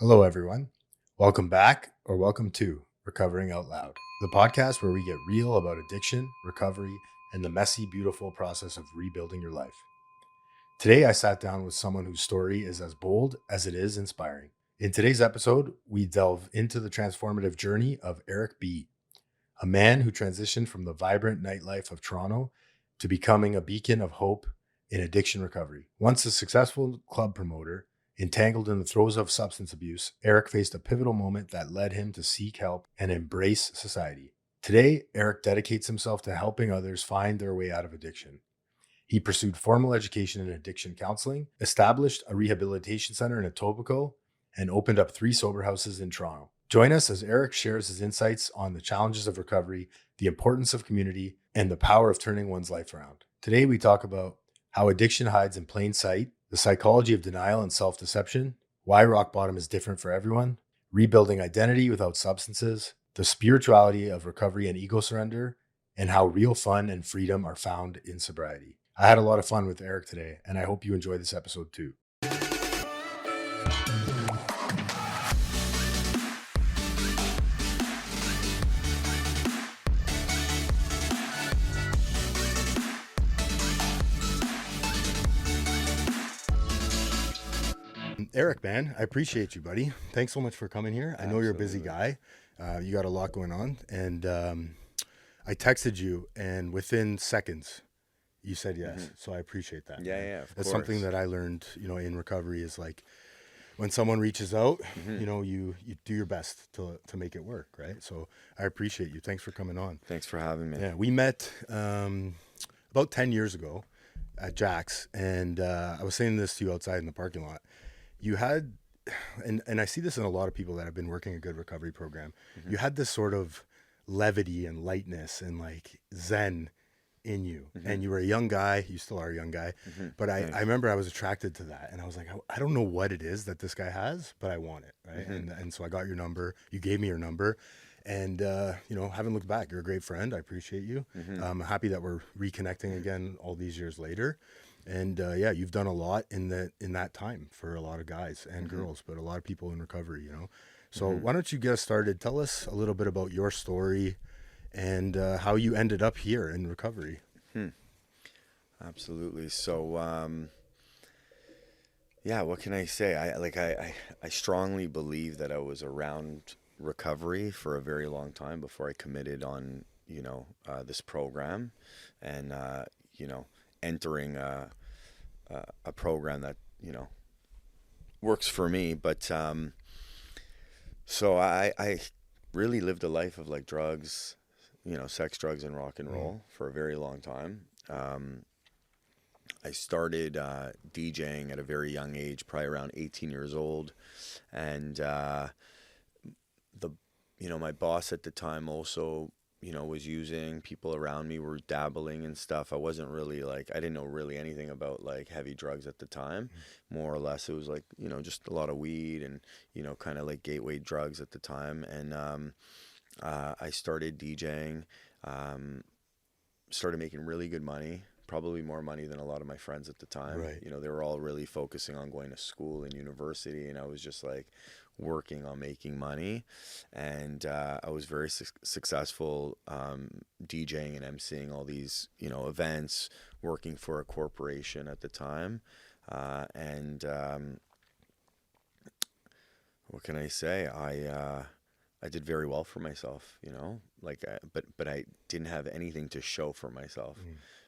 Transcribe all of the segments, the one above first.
Hello, everyone. Welcome back or welcome to Recovering Out Loud, the podcast where we get real about addiction, recovery, and the messy, beautiful process of rebuilding your life. Today, I sat down with someone whose story is as bold as it is inspiring. In today's episode, we delve into the transformative journey of Erick B, a man who transitioned from the vibrant nightlife of Toronto to becoming a beacon of hope in addiction recovery. Once a successful club promoter, entangled in the throes of substance abuse, Erick faced a pivotal moment that led him to seek help and embrace society. Today, Erick dedicates himself to helping others find their way out of addiction. He pursued formal education in addiction counseling, established a rehabilitation center in Etobicoke, and opened up 3 sober houses in Toronto. Join us as Erick shares his insights on the challenges of recovery, the importance of community, and the power of turning one's life around. Today, we talk about how addiction hides in plain sight, the psychology of denial and self-deception, why rock bottom is different for everyone, rebuilding identity without substances, the spirituality of recovery and ego surrender, and how real fun and freedom are found in sobriety. I had a lot of fun with Erick today, and I hope you enjoy this episode too. Erick, man, I appreciate you, buddy. Thanks so much for coming here. I know you're a busy guy. You got a lot going on, and I texted you, and within seconds, you said yes. So I appreciate that. Yeah, man. yeah, of That's course. something that I learned, in recovery is like when someone reaches out, you do your best to make it work, right? So I appreciate you. Thanks for coming on. Thanks for having me. Yeah, we met about 10 years ago at Jack's, and I was saying this to you outside in the parking lot. You had, and I see this in a lot of people that have been working a good recovery program. You had this sort of levity and lightness and like zen in you, and you were a young guy. You still are a young guy, but I remember I was attracted to that, and I was like, I don't know what it is that this guy has, but I want it, right? And so I got your number. You gave me your number, and haven't looked back. You're a great friend. I appreciate you. I'm happy that we're reconnecting again all these years later. And yeah, you've done a lot in that time for a lot of guys and girls, but a lot of people in recovery. So why don't you get us started? Tell us a little bit about your story and how you ended up here in recovery. Absolutely. So, yeah, what can I say? I strongly believe that I was around recovery for a very long time before I committed on, this program and, entering a program that, works for me. But, so I really lived a life of like drugs, sex, drugs, and rock and roll for a very long time. I started DJing at a very young age, probably around 18 years old, and the my boss at the time also was using. People around me were dabbling and stuff. I wasn't really like, I didn't know really anything about like heavy drugs at the time. More or less, it was like just a lot of weed and kind of like gateway drugs at the time. And I started DJing, started making really good money, probably more money than a lot of my friends at the time. Right. They were all really focusing on going to school and university, and I was just like working on making money. And I was very successful DJing and emceeing all these, events, working for a corporation at the time. And what can I say? I did very well for myself, but I didn't have anything to show for myself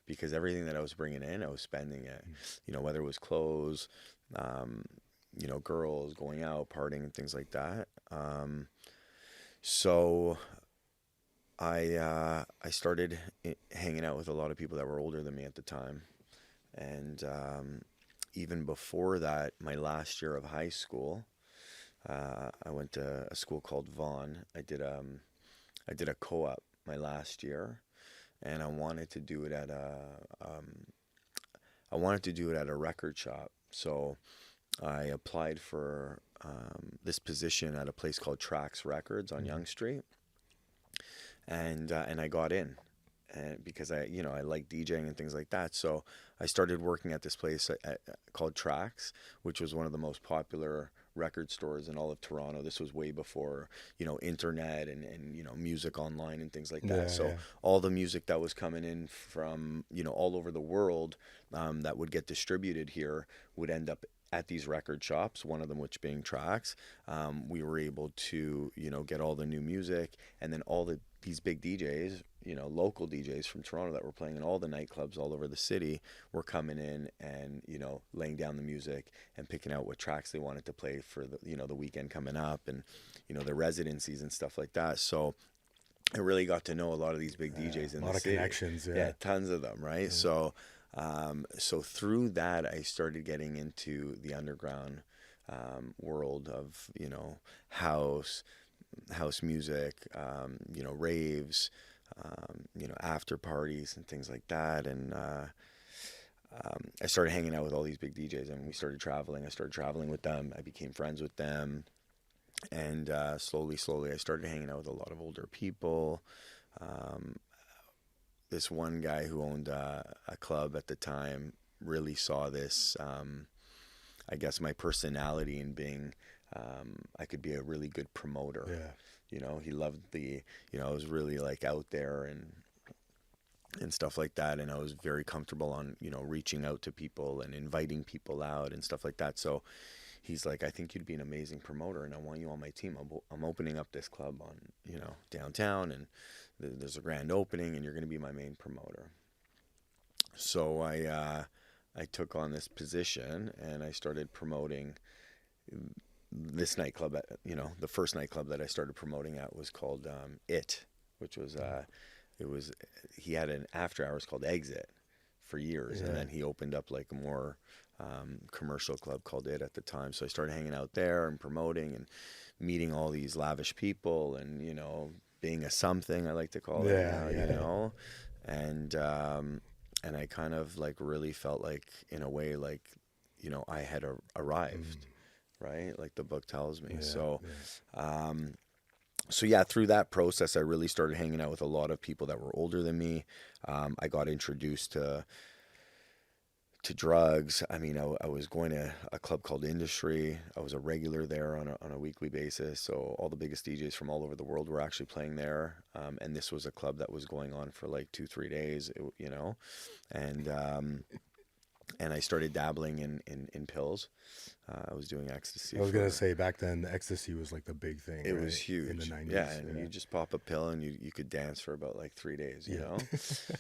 because everything that I was bringing in, I was spending it, whether it was clothes, girls, going out, partying and things like that. So I started hanging out with a lot of people that were older than me at the time. And even before that, my last year of high school, I went to a school called Vaughan. I did a co-op my last year, and I wanted to do it at a record shop. So I applied for this position at a place called Trax Records on Yonge Street, and I got in. And because I like DJing and things like that, so I started working at this place called Trax, which was one of the most popular record stores in all of Toronto. This was way before, internet and music online and things like that. Yeah, So yeah. all the music that was coming in from, all over the world, that would get distributed here would end up at these record shops, one of them which being Tracks. We were able to, get all the new music, and then these big DJs, local DJs from Toronto that were playing in all the nightclubs all over the city were coming in and, laying down the music and picking out what tracks they wanted to play for the weekend coming up, and, their residencies and stuff like that. So I really got to know a lot of these big DJs in A the lot of city. connections. Yeah, tons of them, right? So, so through that, I started getting into the underground world of, house, house music, raves, after parties and things like that. And I started hanging out with all these big DJs, and we started traveling. I started traveling with them. I became friends with them. And slowly, I started hanging out with a lot of older people. Um, this one guy who owned a club at the time really saw this, I guess, my personality in being, I could be a really good promoter. Yeah. He loved I was really like out there and stuff like that. And I was very comfortable on, reaching out to people and inviting people out and stuff like that. So he's like, I think you'd be an amazing promoter, and I want you on my team. I'm opening up this club on, downtown, and there's a grand opening, and you're going to be my main promoter. So I took on this position, and I started promoting this nightclub. The first nightclub that I started promoting at was called which was he had an after hours called Exit for years, Yeah. and then he opened up like a more commercial club called It at the time. So I started hanging out there and promoting and meeting all these lavish people, and being a something, I like to call it now, and I kind of like really felt like, in a way, like, I had arrived, right? Like the book tells me. So yeah, through that process, I really started hanging out with a lot of people that were older than me. I got introduced to drugs. I mean, I was going to a club called Industry. I was a regular there on a weekly basis. So all the biggest DJs from all over the world were actually playing there. And this was a club that was going on for like 2-3 days, and I started dabbling in pills. I was doing ecstasy. I was gonna say, back then ecstasy was like the big thing. It right? was huge in the 90s. Yeah, and you just pop a pill and you could dance for about like 3 days,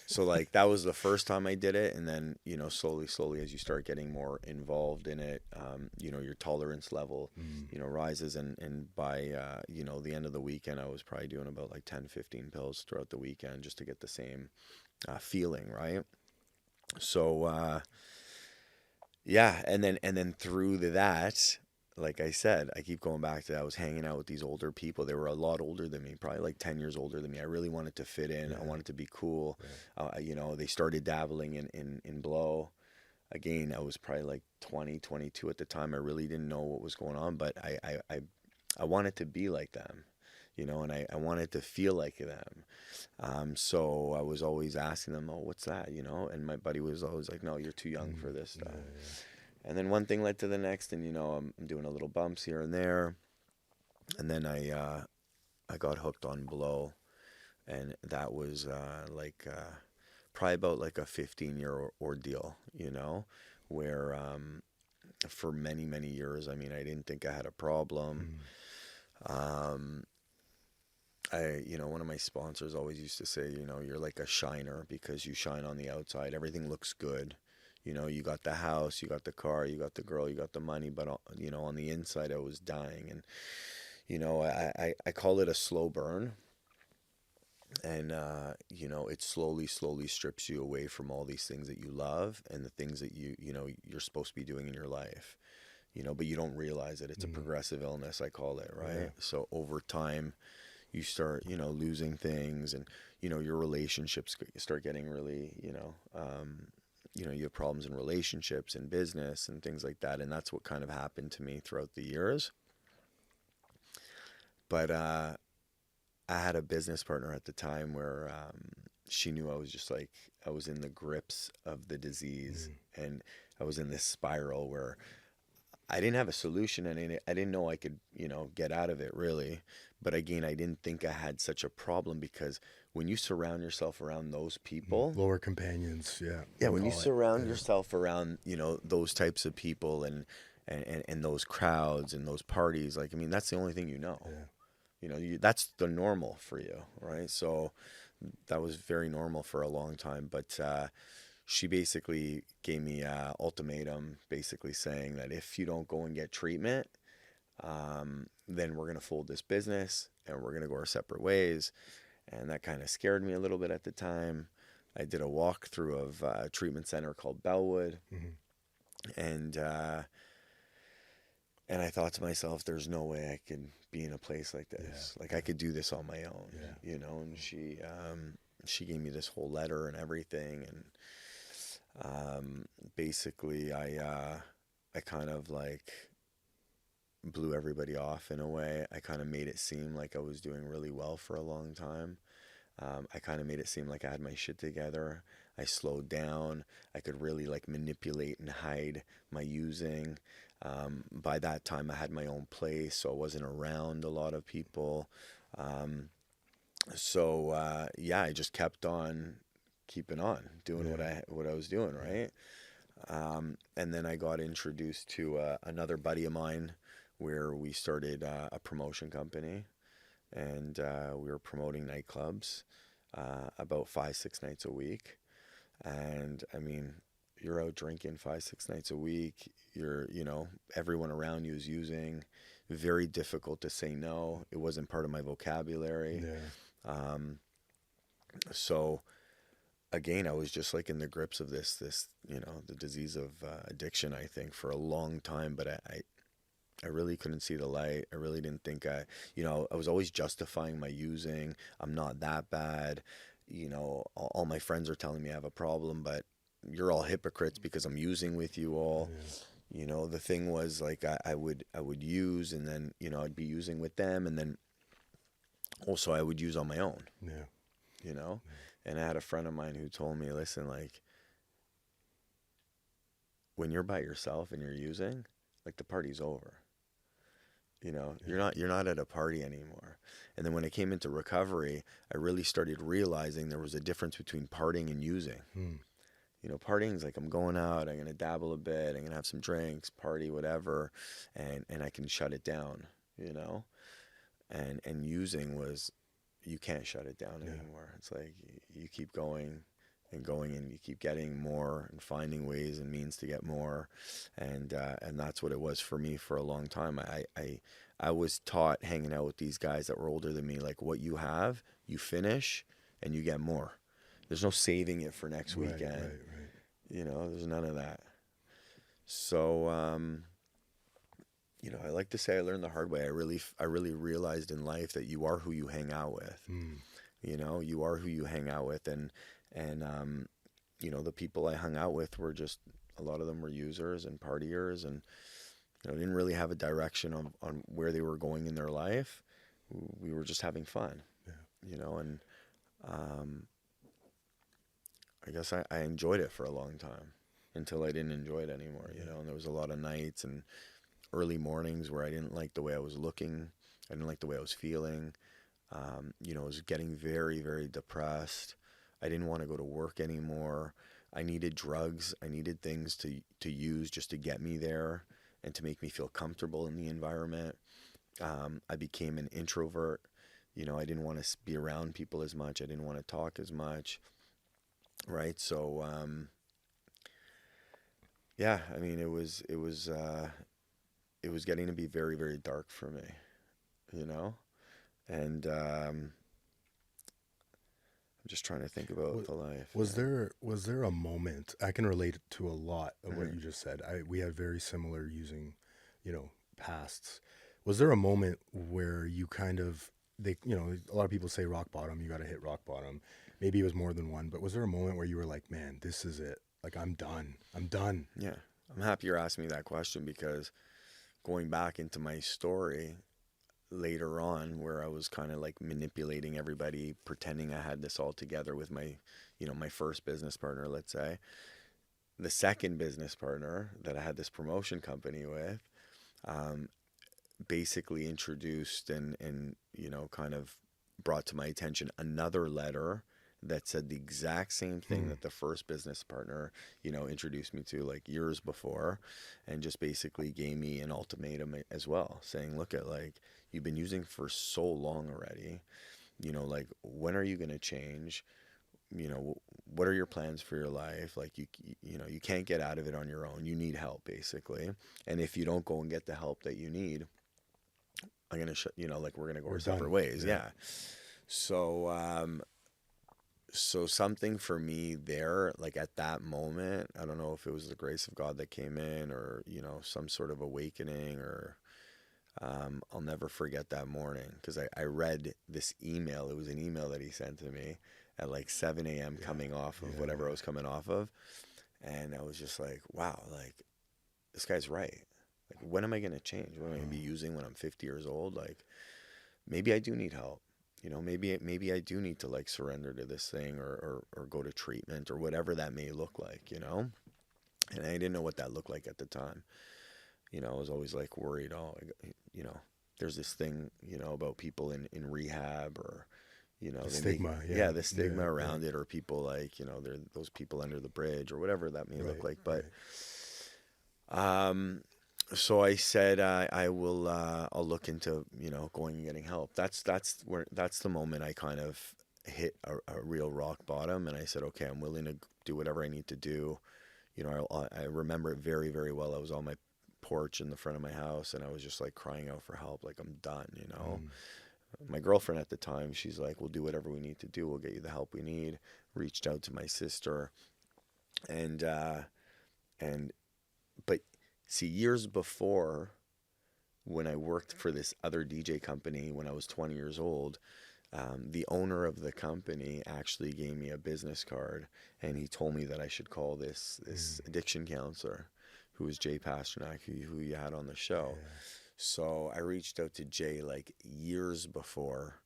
So like that was the first time I did it, and then slowly as you start getting more involved in it, your tolerance level rises, and by the end of the weekend, I was probably doing about like 10-15 pills throughout the weekend just to get the same feeling, right? So yeah, and then through that, like I said, I keep going back to that. I was hanging out with these older people. They were a lot older than me, probably like 10 years older than me. I really wanted to fit in. I wanted to be cool. They started dabbling in blow. Again, I was probably like 20, 22 at the time. I really didn't know what was going on, but I wanted to be like them, and I wanted to feel like them. So I was always asking them, oh, what's that, and my buddy was always like, no, you're too young for this stuff. And then one thing led to the next, and, I'm doing a little bumps here and there. And then I got hooked on blow, and that was probably about like a 15-year ordeal, where for many, many years, I mean, I didn't think I had a problem. One of my sponsors always used to say, you're like a shiner because you shine on the outside. Everything looks good. You got the house, you got the car, you got the girl, you got the money, but, on the inside I was dying. And, I call it a slow burn. And, it slowly strips you away from all these things that you love and the things that you're supposed to be doing in your life, but you don't realize it. It's a progressive illness, I call it, right? Yeah. So over time, you start, losing things, and, your relationships start getting really, you have problems in relationships and business and things like that. And that's what kind of happened to me throughout the years. But I had a business partner at the time where she knew I was just like, I was in the grips of the disease, and I was in this spiral where I didn't have a solution, and I didn't know I could, get out of it really. But again, I didn't think I had such a problem, because when you surround yourself around those people, Lower companions, yeah, yeah, we when you call it. surround Yeah, yourself around, those types of people, and those crowds and those parties, like, I mean, that's the only thing you know. yeah, That's the normal for you, right? So that was very normal for a long time. But she basically gave me a ultimatum, basically saying that if you don't go and get treatment, then we're going to fold this business and we're going to go our separate ways. And that kind of scared me a little bit at the time. I did a walkthrough of a treatment center called Bellwood, hmm, and I thought to myself, "There's no way I could be in a place like yeah, this. Like, I could do this on my own, yeah, And she gave me this whole letter and everything, and basically, I kind of like blew everybody off in a way. I kind of made it seem like I was doing really well for a long time. I kind of made it seem like I had my shit together. I slowed down. I could really like manipulate and hide my using. By that time, I had my own place, so I wasn't around a lot of people. Um, yeah, I just kept on keeping on doing yeah, what I was doing, yeah. right? And then I got introduced to another buddy of mine, where we started a promotion company, and we were promoting nightclubs about 5, 6 nights a week. And I mean, you're out drinking 5, 6 nights a week. Everyone around you is using. Very difficult to say no. It wasn't part of my vocabulary. Yeah. Um, so again, I was just like in the grips of this, the disease of addiction, I think, for a long time. But I really couldn't see the light. I really didn't think I was always justifying my using. I'm not that bad. All my friends are telling me I have a problem, but you're all hypocrites because I'm using with you all. Yeah. The thing was, like, I would use, and then, I'd be using with them, and then also I would use on my own, Yeah. you know? And I had a friend of mine who told me, listen, like, when you're by yourself and you're using, like, the party's over. You're Yeah. not at a party anymore. And then when I came into recovery, I really started realizing there was a difference between partying and using. Hmm. Partying is like, I'm going out, I'm gonna dabble a bit, I'm gonna have some drinks, party, whatever, and I can shut it down, you know. And using was, you can't shut it down Yeah. anymore. It's like you keep going and going, and you keep getting more and finding ways and means to get more, and that's what it was for me for a long time. I was taught, hanging out with these guys that were older than me, like, what you have, you finish, and you get more. There's no saving it for next Right. weekend. Right. Right. There's none of that. So, I like to say I learned the hard way. I really realized in life that you are who you hang out with. Hmm. You are who you hang out with, and the people I hung out with were just, a lot of them were users and partiers, and didn't really have a direction on where they were going in their life. We were just having fun, and um, I guess I enjoyed it for a long time, until I didn't enjoy it anymore. And there was a lot of nights and early mornings where I didn't like the way I was looking. I didn't like the way I was feeling. I was getting very, very depressed. I didn't want to go to work anymore. I needed drugs. I needed things to use just to get me there and to make me feel comfortable in the environment. I became an introvert. I didn't want to be around people as much. I didn't want to talk as much. Right. So, yeah, I mean, it was getting to be very, very dark for me, you know? And I'm just trying to think about Wa- the life. Was Yeah. there a moment I can relate to a lot of what Mhm. you just said? We had very similar using, pasts. Was there a moment where you kind of a lot of people say rock bottom, you got to hit rock bottom. Maybe it was more than one, but was there a moment where you were like, man, this is it. Like I'm done. I'm done. Yeah. I'm happy you're asking me that question, because going back into my story later on, where I was kind of like manipulating everybody, pretending I had this all together with my first business partner, let's say. The second business partner that I had this promotion company with, um, basically introduced and kind of brought to my attention another letter that said the exact same thing that the first business partner, introduced me to like years before, and just basically gave me an ultimatum as well, saying, look at, like, you've been using for so long already, like, when are you going to change? What are your plans for your life? Like, you can't get out of it on your own. You need help, basically. And if you don't go and get the help that you need, I'm gonna like, we're gonna go our separate ways. Yeah. So so something for me there, like at that moment, I don't know if it was the grace of God that came in, or some sort of awakening, or I'll never forget that morning, because I read this email. It was an email that he sent to me at like 7 a.m. coming off of whatever I was coming off of. And I was just like, wow, like, this guy's right. Like, when am I going to change? What am I going to be using when I'm 50 years old? Like, maybe I do need help. Maybe I do need to, like, surrender to this thing, or go to treatment, or whatever that may look like, And I didn't know what that looked like at the time. I was always like worried, there's this thing, about people in rehab, or, The stigma, the stigma around it, or people like, they're those people under the bridge, or whatever that may look like. But, so I said, I will, I'll look into, going and getting help. That's the moment I kind of hit a real rock bottom. And I said, okay, I'm willing to do whatever I need to do. I remember it very, very well. I was on my porch in the front of my house, and I was just like crying out for help. Like, I'm done, My girlfriend at the time, she's like, we'll do whatever we need to do. We'll get you the help we need. Reached out to my sister, and but see, years before, when I worked for this other DJ company when I was 20 years old, the owner of the company actually gave me a business card, and he told me that I should call this addiction counselor, who was Jay Pasternak, who you had on the show. Yeah. So I reached out to Jay like years before,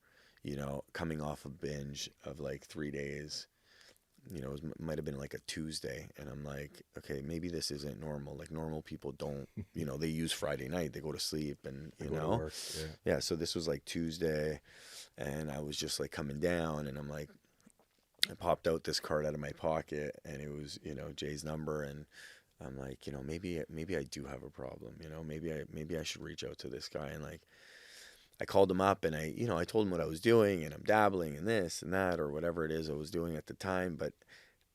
coming off a binge of like 3 days. It might have been like a Tuesday, and I'm like, okay, maybe this isn't normal. Like, normal people don't, they use Friday night, they go to sleep, and go to work. Yeah. So this was like Tuesday, and I was just like coming down, and I'm like, I popped out this card out of my pocket, and it was, Jay's number, and I'm like, maybe I do have a problem. Maybe I should reach out to this guy. And like, I called him up, and I told him what I was doing, and I'm dabbling in this and that, or whatever it is I was doing at the time. But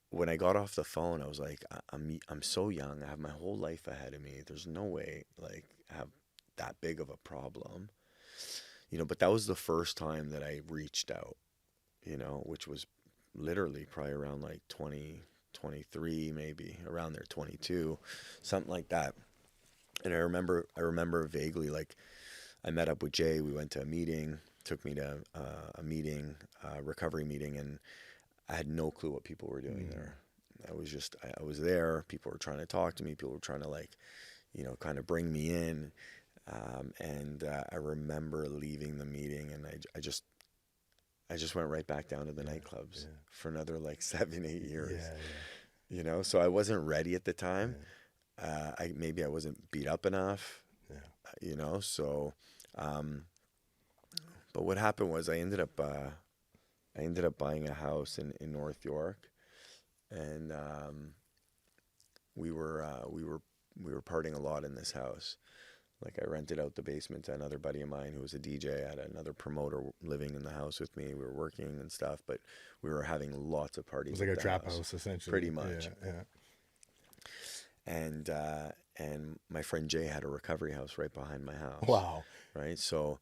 when I got off the phone, I was like, I'm so young. I have my whole life ahead of me. There's no way, like, I have that big of a problem, but that was the first time that I reached out, which was literally probably around like 23, maybe around there, 22, something like that. And I remember vaguely, like, I met up with Jay. We went to a meeting, took me to a meeting, recovery meeting, and I had no clue what people were doing there. I was there. People were trying to talk to me. People were trying to, like, kind of bring me in. And I remember leaving the meeting, and I just went right back down to the nightclubs for another like 7-8 years. So I wasn't ready at the time. Maybe I wasn't beat up enough. So but what happened was I ended up buying a house in North York, and we were partying a lot in this house. Like, I rented out the basement to another buddy of mine who was a DJ. I had another promoter living in the house with me. We were working and stuff, but we were having lots of parties. It was like a trap house, essentially. Pretty much. Yeah. And my friend Jay had a recovery house right behind my house. Wow. Right. So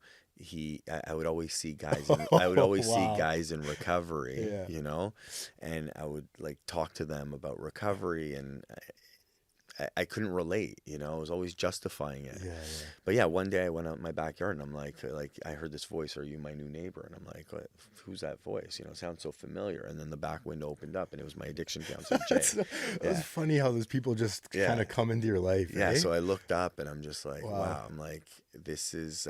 I would always see guys see guys in recovery, and I would like talk to them about recovery, and I couldn't relate, I was always justifying it. But yeah, one day I went out in my backyard, and I'm like, I heard this voice, "Are you my new neighbor?" And I'm like, who's that voice? It sounds so familiar. And then the back window opened up, and it was my addiction counselor, Jay. It's funny how those people just kind of come into your life. Yeah. Eh? So I looked up, and I'm just like, wow. I'm like, this is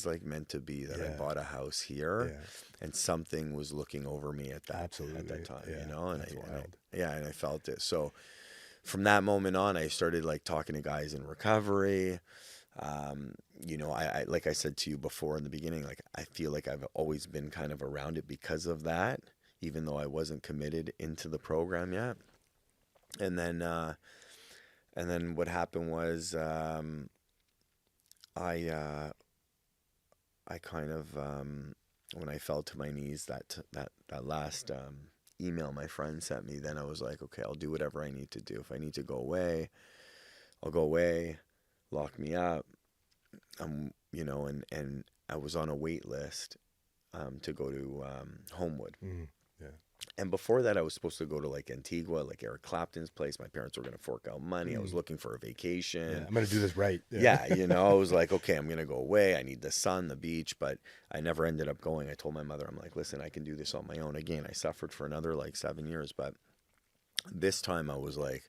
like meant to be, that I bought a house here, and something was looking over me at that time, and I felt it. So from that moment on, I started like talking to guys in recovery. You know, I like I said to you before in the beginning, like I feel like I've always been kind of around it because of that, even though I wasn't committed into the program yet. And then what happened was I I kind of when I fell to my knees, that last email my friend sent me, then I was like, okay, I'll do whatever I need to do. If I need to go away, I'll go away. Lock me up. You know, and I was on a wait list to go to Homewood. Mm, yeah. And before that, I was supposed to go to like Antigua, like Eric Clapton's place. My parents were going to fork out money. I was Mm, looking for a yeah. vacation. I'm gonna do this right. Yeah. Yeah, you know, I was like, okay, I'm going to go away. I need the sun, the beach, but I never ended up going. I told my mother, I'm like, listen, I can do this on my own. Again, I suffered for another like 7 years, but this time I was like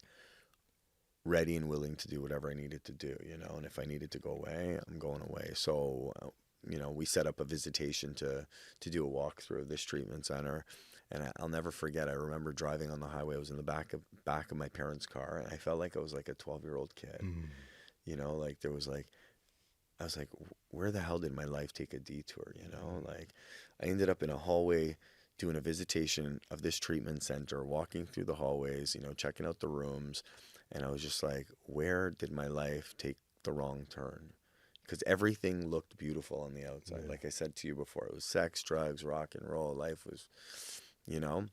ready and willing to do whatever I needed to do, you know, and if I needed to go away, I'm going away. So, you know, we set up a visitation to do a walkthrough of this treatment center. And I'll never forget. I remember driving on the highway. I was in the back of my parents' car, and I felt like I was like a 12-year-old kid. Mm, You know, like there was like I was like, where the hell did my life take a detour? You know, like I ended up in a hallway doing a visitation of this treatment center, walking through the hallways, you know, checking out the rooms. And I was just like, where did my life take the wrong turn? Because everything looked beautiful on the outside. yeah. Like I said to you before, it was sex, drugs, rock and roll. Life was, you know.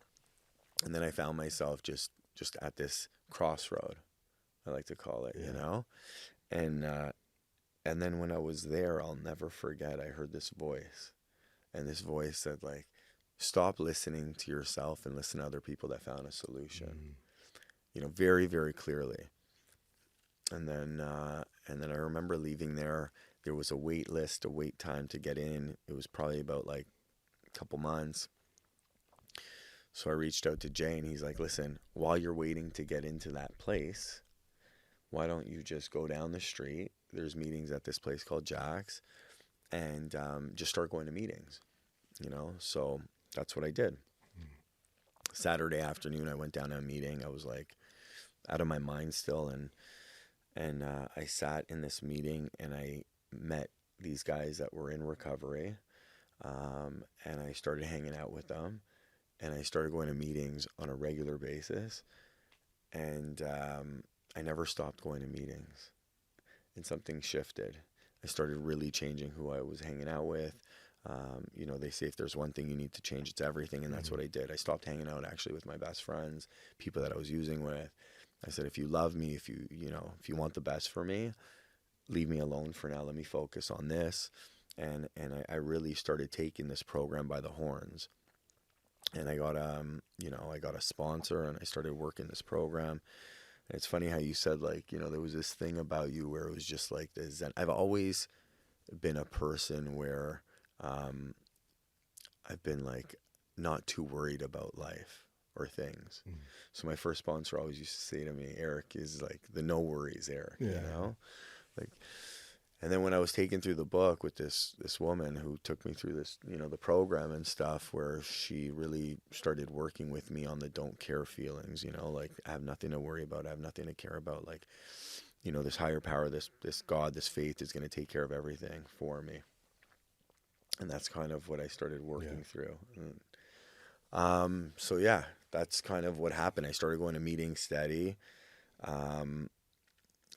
And then I found myself just at this crossroad, I like to call it, you Yeah. know. And then when I was there, I'll never forget, I heard this voice. And this voice said, like, stop listening to yourself and listen to other people that found a solution. Mm, You know, very, very clearly. And then I remember leaving there. There was a wait list, a wait time to get in. It was probably about like a couple months. So I reached out to Jay and he's like, listen, while you're waiting to get into that place, why don't you just go down the street? There's meetings at this place called Jack's and just start going to meetings, you know? So that's what I did. Saturday afternoon, I went down to a meeting. I was like out of my mind still. And I sat in this meeting and I met these guys that were in recovery. And I started hanging out with them and I started going to meetings on a regular basis. And I never stopped going to meetings. And something shifted. I started really changing who I was hanging out with. You know, they say if there's one thing you need to change, it's everything. And that's mm, what I did. I stopped hanging out actually with my best friends, people that I was using with. I said, if you love me, if you want the best for me, leave me alone for now. Let me focus on this. And I really started taking this program by the horns. And I got I got a sponsor and I started working this program. And it's funny how you said like, you know, there was this thing about you where it was just like this Zen. I've always been a person where um, I've been like not too worried about life or things. mm. So my first sponsor always used to say to me, Eric is like the no worries Eric, Yeah. you know? Like and then when I was taken through the book with this woman who took me through this, you know, the program and stuff where she really started working with me on the don't care feelings, you know, like I have nothing to worry about, I have nothing to care about, like, you know, this higher power, this God, this faith is going to take care of everything for me. And that's kind of what I started Yeah. working through. So yeah, that's kind of what happened. I started going to meetings steady. Um,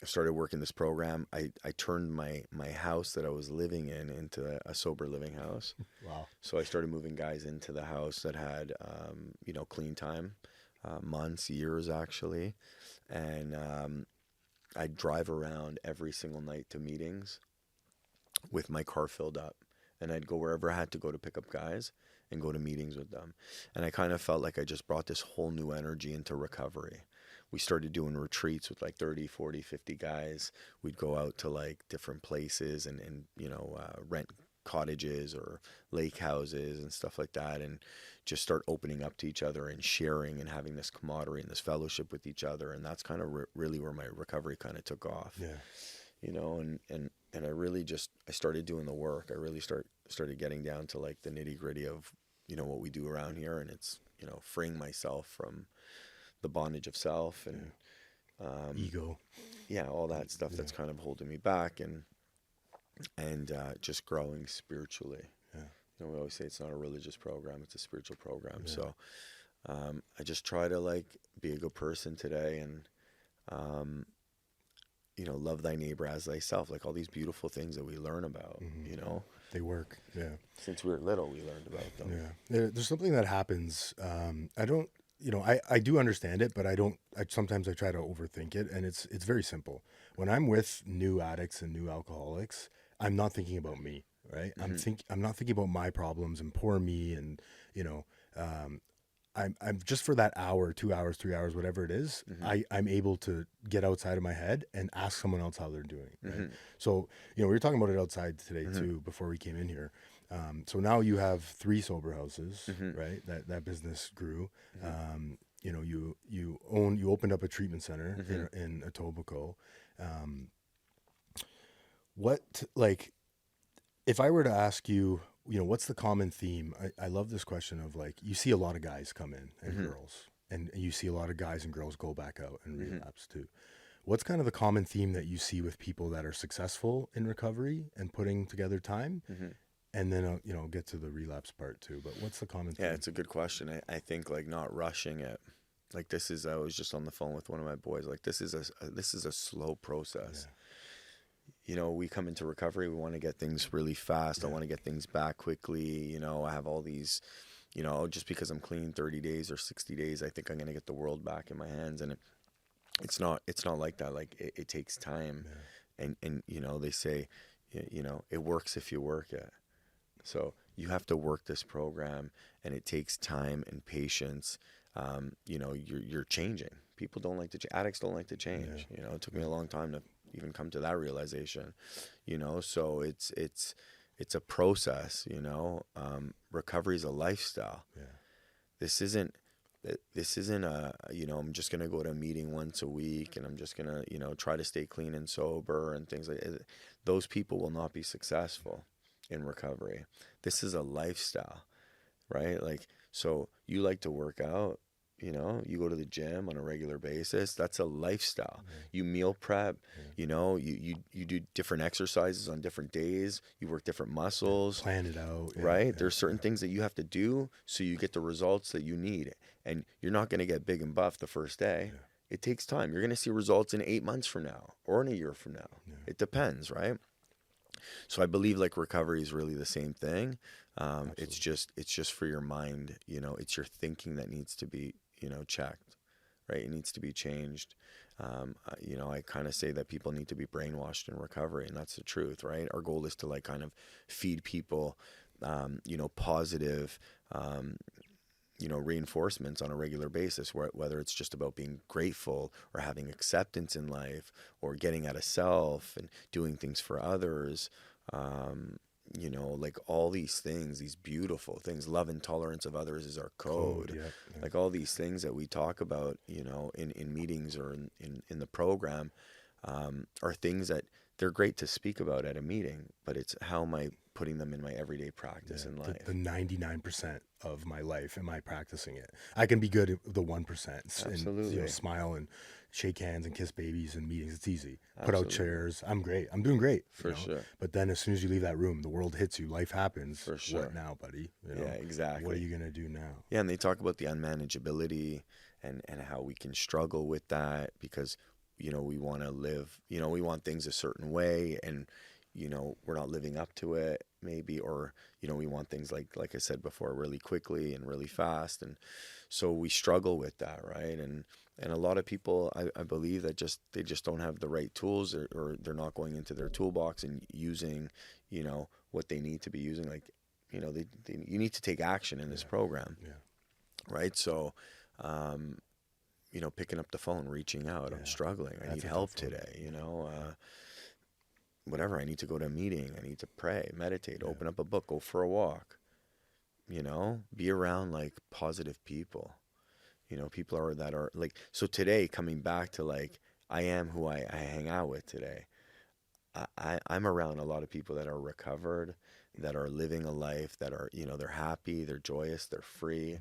I started working this program. I turned my house that I was living in into a sober living house. Wow. So I started moving guys into the house that had, you know, clean time, months, years actually. And I'd drive around every single night to meetings with my car filled up. And I'd go wherever I had to go to pick up guys and go to meetings with them. And I kind of felt like I just brought this whole new energy into recovery. We started doing retreats with like 30, 40, 50 guys. We'd go out to like different places and you know, rent cottages or lake houses and stuff like that and just start opening up to each other and sharing and having this camaraderie and this fellowship with each other. And that's kind of really where my recovery kind of took off. Yeah. You know, and I really just I started doing the work. I really started getting down to like the nitty gritty of, you know, what we do around here, and it's, you know, freeing myself from the bondage of self and Ego. yeah, all that stuff Yeah. that's kind of holding me back. And and just growing spiritually. Yeah. You know, we always say it's not a religious program, it's a spiritual program. Yeah. So I just try to like be a good person today, and um, you know, love thy neighbor as thyself. Like all these beautiful things that we learn about, Hmm. you know, They work. Yeah. since we were little, we learned about them. Yeah. There's something that happens. I don't, I do understand it, but I don't, sometimes I try to overthink it, and it's very simple. When I'm with new addicts and new alcoholics, I'm not thinking about me, right? Hmm. I'm not thinking about my problems and poor me, and, you know, um, I'm just for that hour, 2 hours, 3 hours, whatever it is, Hmm. I'm able to get outside of my head and ask someone else how they're doing, right? Hmm. So, we were talking about it outside today Hmm. too before we came in here. So now you have 3 sober houses, Hmm. right? That business grew. Hmm. You opened up a treatment center Hmm. in Etobicoke. Um, what like if I were to ask you, what's the common theme? I love this question of like, you see a lot of guys come in and Hmm. girls, and you see a lot of guys and girls go back out and Hmm. relapse too. What's kind of the common theme that you see with people that are successful in recovery and putting together time? Hmm. And then, get to the relapse part too. But what's the common Yeah, theme? it's a good question. I think like not rushing it. Like this is, I was just on the phone with one of my boys. Like this is a slow process. Yeah. You know, we come into recovery, we want to get things really fast. I Yeah. want to get things back quickly. You know, I have all these, you know, just because I'm clean 30 days or 60 days, I think I'm going to get the world back in my hands. And it's not like that. Like it takes time. Yeah. And, you know, they say, you know, it works if you work it. So you have to work this program, and it takes time and patience. You know, you're changing. People don't like to change. Addicts don't like to Yeah. change. You know, it took me a long time to even come to that realization. You know, so it's a process. You know, recovery is a lifestyle. Yeah. This isn't. This isn't a, you know, I'm just going to go to a meeting once a week and I'm just going to, you know, try to stay clean and sober and things like that. Those people will not be successful in recovery. This is a lifestyle, right? Like, so you like to work out, you know, you go to the gym on a regular basis. That's a lifestyle. Yeah. You meal prep, Yeah. you know, you do different exercises on different days. You work different Yeah. muscles, Plan it out. Yeah. right? Yeah. There's certain Yeah. things that you have to do so you get the results that you need. And you're not going to get big and buff the first day. Yeah. It takes time. You're going to see results in 8 months from now or in a year from now. Yeah. It depends, right? So I believe like recovery is really the same thing. Absolutely. It's just for your mind. You know, it's your thinking that needs to be, you know, checked, right? It needs to be changed. You know, I kind of say that people need to be brainwashed in recovery, and that's the truth, right? Our goal is to like kind of feed people, you know, positive, um, you know, reinforcements on a regular basis, whether it's just about being grateful or having acceptance in life or getting out of self and doing things for others. Um, you know, like all these things, these beautiful things, love and tolerance of others is our Code. code. Yeah. Yeah. Like all these things that we talk about, you know, in meetings or in the program, are things that they're great to speak about at a meeting, but it's how am I putting them in my everyday practice Yeah, in the life? 99% of my life, am I practicing it? I can be good at the 1% and, Absolutely. smile and shake hands and kiss babies in meetings. It's easy. Put out Absolutely. chairs. I'm great. I'm doing great, For sure. But then as soon as you leave that room, the world hits you. Life happens. For What sure. now, buddy? Yeah, What are exactly. you going to do now? Yeah, and they talk about the unmanageability and how we can struggle with that because, you know, we want to live, you know, we want things a certain way and, you know, we're not living up to it maybe, or, you know, we want things like I said before, really quickly and really fast. And so we struggle with that, right? And a lot of people, I believe that they just don't have the right tools or they're not going into their toolbox and using, you know, what they need to be using. Like, you know, you need to take action in this Yeah. program, Yeah. right? So, um, you know, picking up the phone, reaching out, I'm Yeah. struggling. I need That's a help tough one. today, you know, Yeah. whatever. I need to go to a meeting. I need to pray, meditate, Yeah. open up a book, go for a walk, you know, be around like positive people, you know, people are that are like, so today coming back to like, I am who I hang out with today. I'm around a lot of people that are recovered, that are living a life, that are, you know, they're happy, they're joyous, they're free,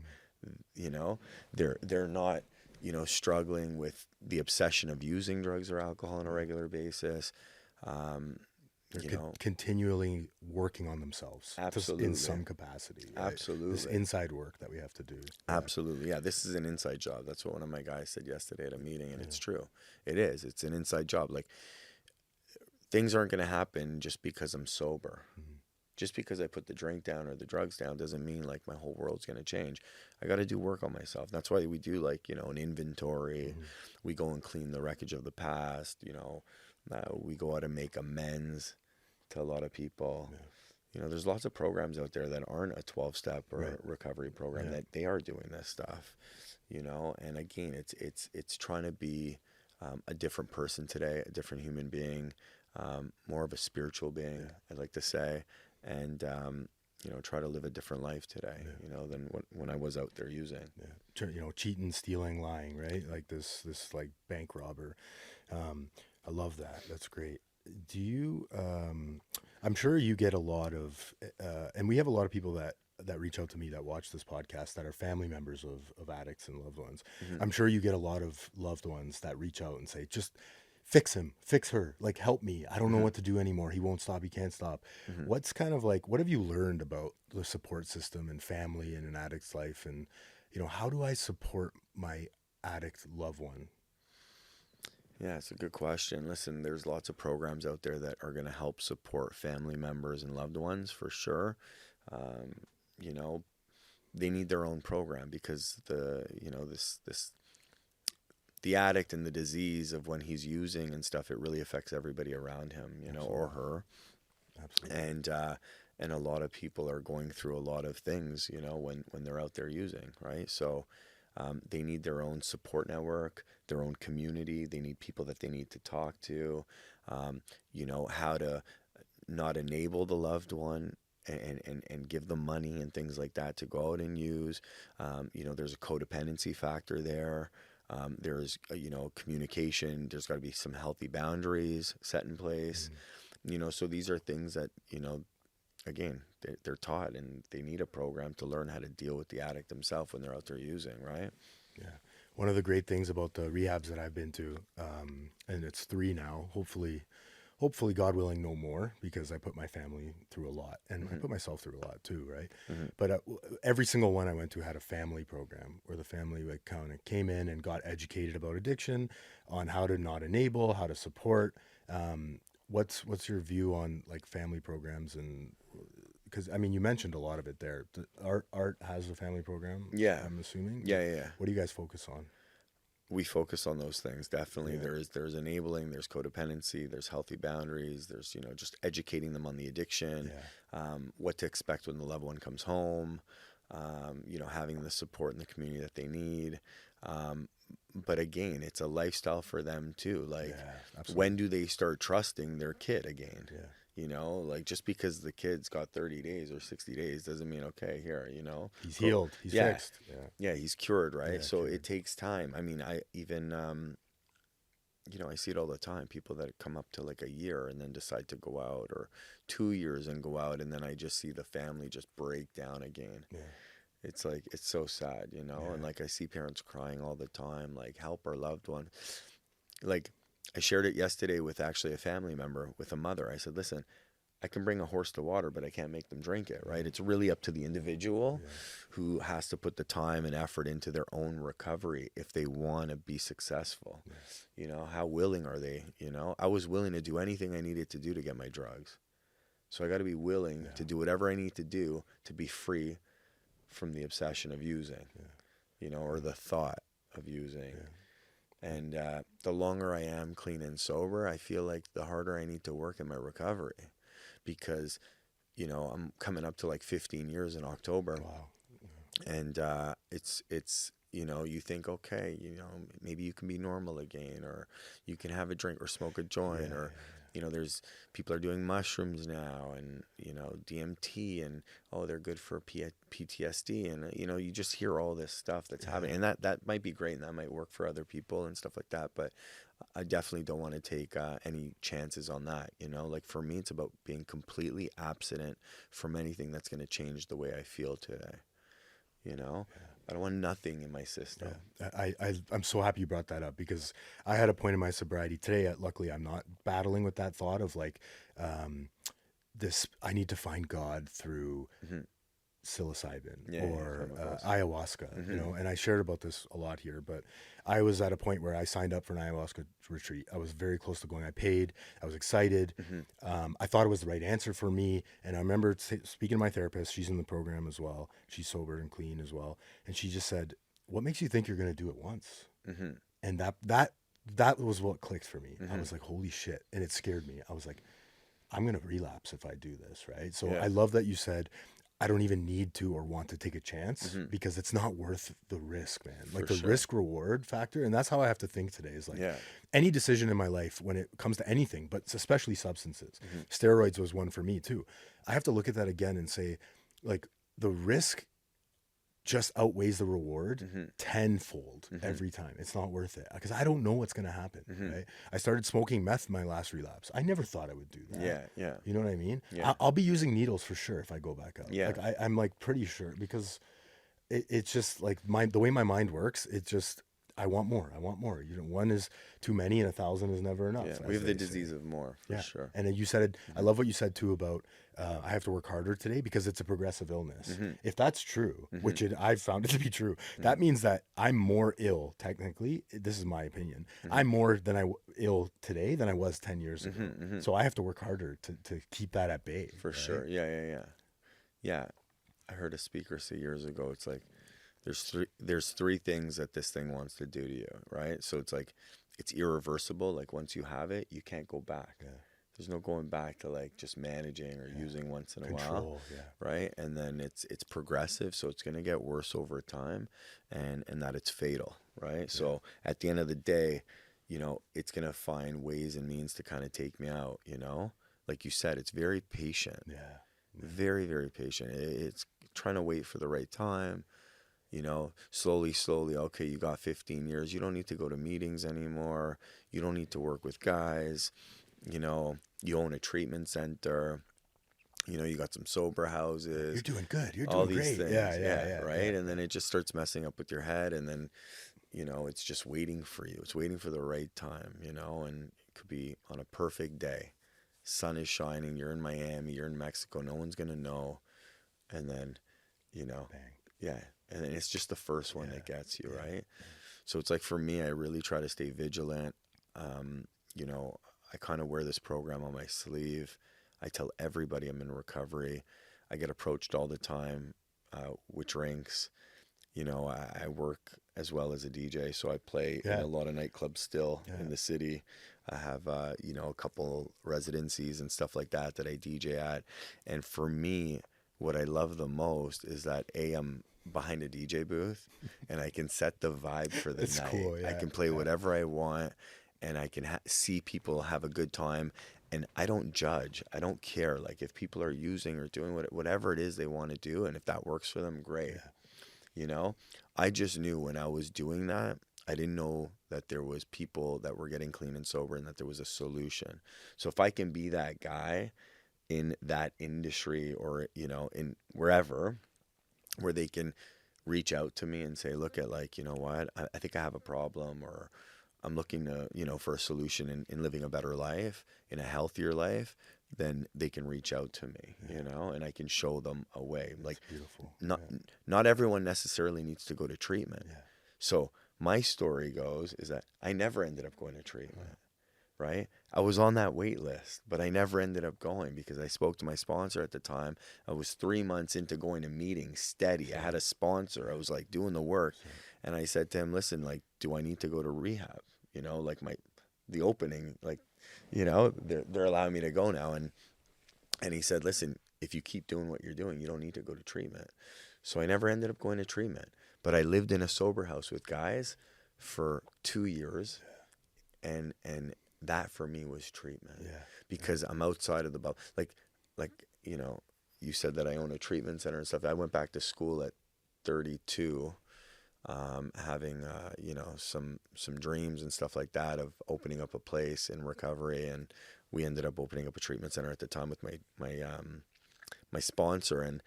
you know, they're not, you know, struggling with the obsession of using drugs or alcohol on a regular basis. Um, They're you know, continually working on themselves in absolutely, some capacity, right? This absolutely. inside work that we have to do. Yeah. Absolutely. Yeah, this is an inside job. That's what one of my guys said yesterday at a meeting, and Yeah. it's true. It is. It's an inside job. Like, things aren't going to happen just because I'm sober. Mhm. Just because I put the drink down or the drugs down doesn't mean like my whole world's going to change. I got to do work on myself. That's why we do, like, an inventory. Mhm. We go and clean the wreckage of the past, we go out and make amends to a lot of people. Yeah. There's lots of programs out there that aren't a 12-step or Right. recovery program Yeah. that they are doing this stuff, and again, it's trying to be a different person today, a different human being, more of a spiritual being, Yeah. I'd like to say, and try to live a different life today, Yeah. than when I was out there using. Yeah. Cheating, stealing, lying, right? Like this like bank robber. I love that. That's great. Do you, I'm sure you get a lot of, and we have a lot of people that reach out to me that watch this podcast that are family members of addicts and loved ones. Hmm. I'm sure you get a lot of loved ones that reach out and say, just fix him, fix her, like help me. I don't know Hmm. what to do anymore. He won't stop. He can't stop. Hmm. What's kind of like, what have you learned about the support system and family in an addict's life? And, how do I support my addict loved one? Yeah, it's a good question. Listen, there's lots of programs out there that are going to help support family members and loved ones for sure. Um, you know, they need their own program because the addict and the disease of when he's using and stuff, it really affects everybody around him, or her. Absolutely. And a lot of people are going through a lot of things, when they're out there using, right? So they need their own support network, their own community. They need people that they need to talk to, how to not enable the loved one and give them money and things like that to go out and use. There's a codependency factor there. There's, communication. There's got to be some healthy boundaries set in place. So these are things that, again, they're taught, and they need a program to learn how to deal with the addict themselves when they're out there using, right? Yeah. One of the great things about the rehabs that I've been to, and it's 3 now, hopefully God willing, no more, because I put my family through a lot, and I Mm-hmm. put myself through a lot too, right? Mm-hmm. But every single one I went to had a family program where the family like kind of came in and got educated about addiction, on how to not enable, how to support. What's your view on like family programs? And because I mean, you mentioned a lot of it there. Art has a family program, Yeah. I'm assuming. Yeah. What do you guys focus on? We focus on those things, definitely. Yeah. There's enabling, there's codependency, there's healthy boundaries, there's just educating them on the addiction, what to expect when the loved one comes home, having the support in the community that they need. But again, it's a lifestyle for them too. Like, Yeah, absolutely. when do they start trusting their kid again? Yeah. Like, just because the kid's got 30 days or 60 days doesn't mean, okay, here, He's go- healed. He's Yeah. fixed. Yeah. Yeah, he's cured, right? Yeah, So cured. it takes time. I mean, I even, I see it all the time. People that come up to like a year and then decide to go out, or 2 years and go out, and then I just see the family just break down again. Yeah. It's like, it's so sad, Yeah. and like I see parents crying all the time, like, help our loved one. Like, I shared it yesterday with actually a family member, with a mother. I said, listen, I can bring a horse to water, but I can't make them drink it, right? It's really up to the individual who has to put the time and effort into their own recovery if they want to be successful. How willing are they? I was willing to do anything I needed to do to get my drugs. So I got to be willing to do whatever I need to do to be free from the obsession of using, or the thought of using. And the longer I am clean and sober, I feel like the harder I need to work in my recovery, because, I'm coming up to like 15 years in October. Wow. And it's you think, okay, maybe you can be normal again, or you can have a drink or smoke a joint, or there's people are doing mushrooms now, and DMT, and they're good for PTSD, and you just hear all this stuff that's happening, and that might be great, and that might work for other people and stuff like that, but I definitely don't want to take any chances on that. Like, for me, it's about being completely abstinent from anything that's going to change the way I feel today. I don't want nothing in my system. Yeah, I'm so happy you brought that up because I had a point in my sobriety today. Luckily, I'm not battling with that thought of like um, this. I need to find God through Hmm. psilocybin Yeah, yeah, or come across. ayahuasca, Hmm. and I shared about this a lot here, but I was at a point where I signed up for an ayahuasca retreat. I was very close to going. I paid. I was excited. Hmm. I thought it was the right answer for me. And I remember speaking to my therapist. She's in the program as well. She's sober and clean as well. And she just said, "What makes you think you're going to do it once?" Hmm. And that was what clicked for me. I Hmm. was like, "Holy shit!" And it scared me. I was like, I'm going to relapse if I do this, right? So Yeah. I love that you said, I don't even need to or want to take a chance Hmm. because it's not worth the risk, man. For Like the sure. risk reward factor. And that's how I have to think today is like Yeah. any decision in my life when it comes to anything, but especially substances. Hmm. Steroids was one for me too. I have to look at that again and say, like, the risk just outweighs the reward Hmm. tenfold Hmm. every time. It's not worth it because I don't know what's going to happen, Hmm. right? I started smoking meth my last relapse. I never thought I would do that. Yeah. Yeah. You know what I mean? Yeah. I'll be using needles for sure if I go back out. Yeah. Like I'm like pretty sure because it's just like the way my mind works. It's just I want more. I want more. You know, one is too many and 1,000 is never enough. Yeah. We As have the they say. disease of more, for Yeah. sure. And then you said, I Hmm. love what you said too about I have to work harder today because it's a progressive illness. Hmm. If that's true, Hmm. which I've found it to be true, that means that I'm more ill, technically. This is my opinion. Hmm. I'm more ill today than I was 10 years ago. Hmm. Hmm. So I have to work harder to keep that at bay. For Right? sure. Yeah. Yeah. Yeah. Yeah. I heard a speaker say years ago, it's like there's three things that this thing wants to do to you, right? So it's like it's irreversible. Like once you have it, you can't go back. Yeah. There's no going back to like just managing or using once in a while, Control. Yeah. right? And then it's progressive, so it's gonna get worse over time, and that it's fatal, right? Yeah. So at the end of the day, it's gonna find ways and means to kind of take me out, Like you said, it's very patient, Yeah. very, very patient. It's trying to wait for the right time, slowly, slowly. Okay, you got 15 years. You don't need to go to meetings anymore. You don't need to work with guys. You own a treatment center. You got some sober houses. You're doing good. You're All doing these great. things. Yeah. Yeah, Yeah. right. Yeah. And then it just starts messing up with your head. And then, it's just waiting for you. It's waiting for the right time, and it could be on a perfect day. Sun is shining. You're in Miami. You're in Mexico. No one's going to know. And then, Bang. yeah. And then it's just the first one Yeah. that gets you, Yeah. right? So it's like for me, I really try to stay vigilant. You know, I kind of wear this program on my sleeve. I tell everybody I'm in recovery. I get approached all the time with drinks. I work as well as a DJ, so I play in Yeah. a lot of nightclubs still Yeah. in the city. I have, a couple residencies and stuff like that I DJ at. And for me, what I love the most is that I'm behind a DJ booth and I can set the vibe for the It's night. cool. I Yeah. can play Yeah. whatever I want and I can see people have a good time. And I don't judge. I don't care. Like if people are using or doing whatever it is they want to do, and if that works for them, great. Yeah. I just knew when I was doing that, I didn't know that there was people that were getting clean and sober and that there was a solution. So if I can be that guy in that industry or, in wherever where they can reach out to me and say, look at like, you know what, I think I have a problem or I'm looking to, for a solution in living a better life, in a healthier life, then they can reach out to me, and I can show them a way. That's Like beautiful. not Yeah. not everyone necessarily needs to go to treatment. Yeah. So my story goes is that I never ended up going to treatment, right? I was on that wait list, but I never ended up going because I spoke to my sponsor at the time. I was 3 months into going to meetings steady. I had a sponsor. I was like doing the work. And I said to him, listen, like, do I need to go to rehab? Like the opening, like, they're allowing me to go now. And he said, listen, if you keep doing what you're doing, you don't need to go to treatment. So I never ended up going to treatment, but I lived in a sober house with guys for 2 years. And that for me was treatment. Yeah. Because I'm outside of the bubble. Like, you said that I own a treatment center and stuff. I went back to school at 32, having, some dreams and stuff like that of opening up a place in recovery. And we ended up opening up a treatment center at the time with my sponsor. And,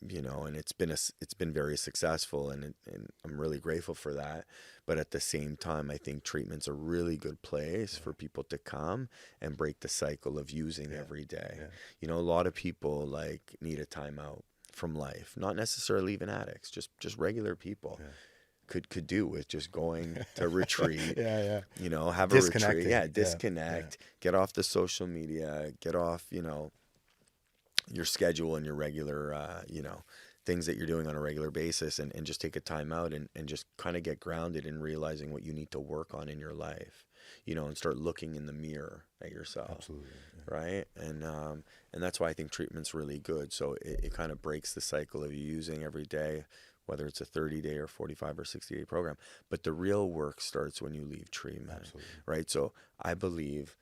and it's been very successful, and I'm really grateful for that. But at the same time, I think treatment's a really good place for people to come and break the cycle of using every day. Yeah. A lot of people like need a timeout from life, not necessarily even addicts, just regular people. Yeah. Could do with just going to retreat, Yeah. have a retreat, Disconnecting. disconnect, get off the social media, get off, your schedule and your regular, things that you're doing on a regular basis, and just take a time out, and just kind of get grounded in realizing what you need to work on in your life, and start looking in the mirror at yourself. Absolutely. Yeah. Right. And that's why I think treatment's really good. So it kind of breaks the cycle of you using every day, whether it's a 30-day or 45 or 60-day program. But the real work starts when you leave treatment. Absolutely. Right. So I believe,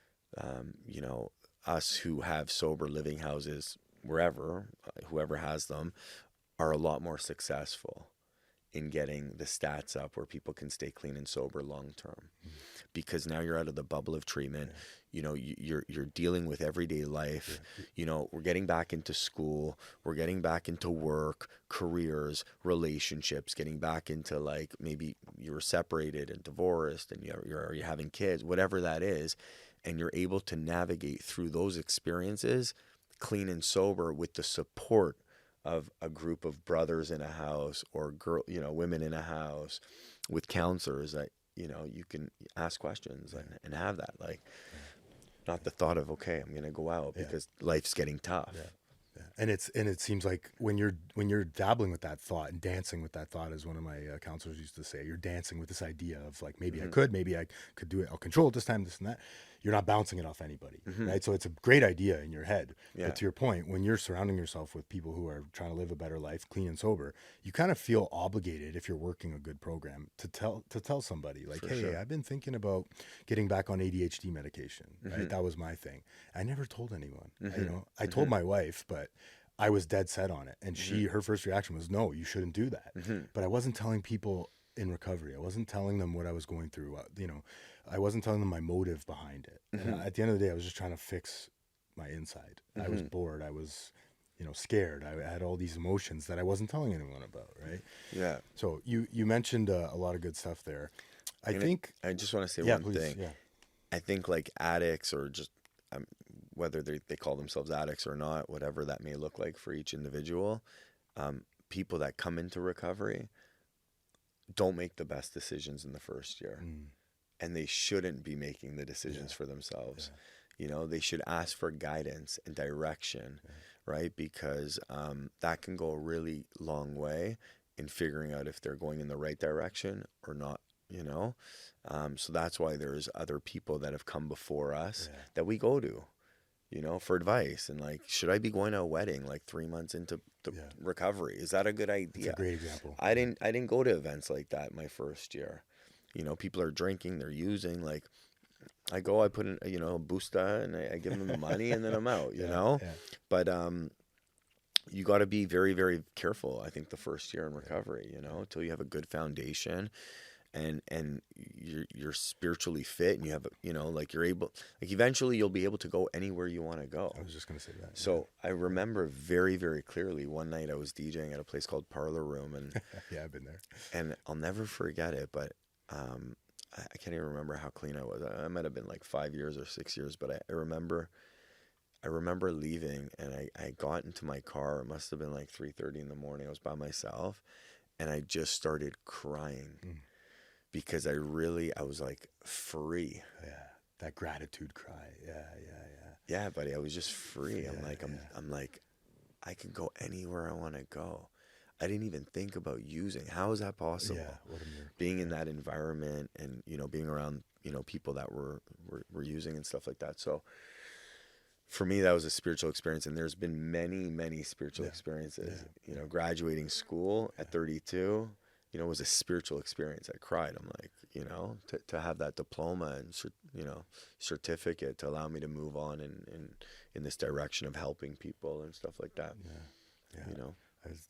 us who have sober living houses wherever, whoever has them, are a lot more successful in getting the stats up where people can stay clean and sober long term, because now you're out of the bubble of treatment. You're dealing with everyday life. We're getting back into school, we're getting back into work, careers, relationships, getting back into, like, maybe you were separated and divorced and you're having kids, whatever that is, and you're able to navigate through those experiences clean and sober with the support of a group of brothers in a house, or women in a house, with counselors that, you can ask questions and have that, like, not the thought of, okay, I'm going to go out because life's getting tough. Yeah. And it seems like when you're dabbling with that thought and dancing with that thought, as one of my counselors used to say, you're dancing with this idea of, like, maybe I could do it. I'll control it this time, this and that. You're not bouncing it off anybody, right? So it's a great idea in your head. Yeah. But to your point, when you're surrounding yourself with people who are trying to live a better life, clean and sober, you kind of feel obligated, if you're working a good program, to tell somebody, like, hey, sure. I've been thinking about getting back on ADHD medication, right? That was my thing. I never told anyone. I told my wife, but I was dead set on it. And her first reaction was, no, you shouldn't do that. But I wasn't telling people in recovery. I wasn't telling them what I was going through. I wasn't telling them my motive behind it. And at the end of the day, I was just trying to fix my inside. I was bored. I was, scared. I had all these emotions that I wasn't telling anyone about. Right. Yeah. So you mentioned a lot of good stuff there. I just want to say one thing. Yeah. I think, like, addicts, or just, whether they call themselves addicts or not, whatever that may look like for each individual, people that come into recovery don't make the best decisions in the first year. And they shouldn't be making the decisions for themselves. They should ask for guidance and direction, right? Because that can go a really long way in figuring out if they're going in the right direction or not. So that's why there's other people that have come before us that we go to, for advice. And, like, should I be going to a wedding like 3 months into the recovery? Is that a good idea? That's a great example. I didn't go to events like that my first year. People are drinking, they're using, like, I go, I put in, a booster, and I give them the money, and then I'm out, But you got to be very, very careful, I think, the first year in recovery, until you have a good foundation, and you're spiritually fit, and you have, like, you're able, like, eventually you'll be able to go anywhere you want to go. I was just going to say that. So I remember very, very clearly one night I was DJing at a place called Parlor Room, and yeah, I've been there. And I'll never forget it, but I can't even remember how clean I was. I might have been like 5 years or 6 years, but I remember leaving, and I got into my car. It must have been like 3:30 in the morning. I was by myself, and I just started crying because I was, like, free. Yeah, that gratitude cry. Yeah. Yeah, buddy, I was just free. I'm like, I can go anywhere I want to go. I didn't even think about using. How is that possible? Yeah, what a miracle. Being in that environment, and, being around, people that were using and stuff like that. So for me, that was a spiritual experience, and there's been many, many spiritual experiences. Graduating school at 32, was a spiritual experience. I cried. I'm like, to have that diploma and certificate to allow me to move on in this direction of helping people and stuff like that. Yeah.